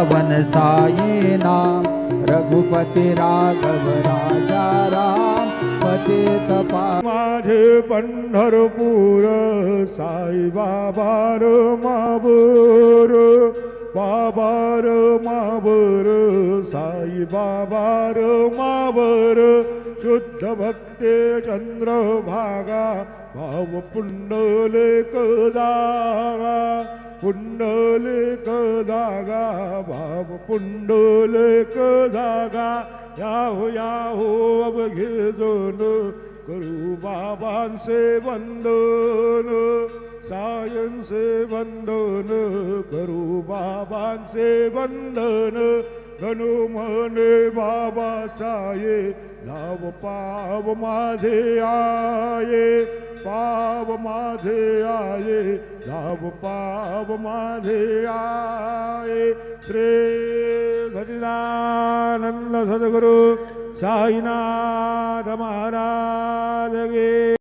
वृंदावन साई नाम, रघुपति राघव राजा राम, पतित पावन। माझे पंढरपूर साई बाबा र मावर, बाबा र मावर, साई बाबा र मावर, शुद्ध भक्ते चंद्रभागा, भाव पुंडलिक जागा, पुंडलिक जागा, भाव पुंडलिक जागा, याहो याहो अवघेजन, करू बाबांचे वंदन, सायंचे वंदन, करू बाबांचे वंदन, गणू म्हणे बाबा साये, लाव पाव माझे आये, पाव माझे आये, लाव पाव माझे आये। श्री सच्चिदानंद सद्गुरु साईनाथ महाराज की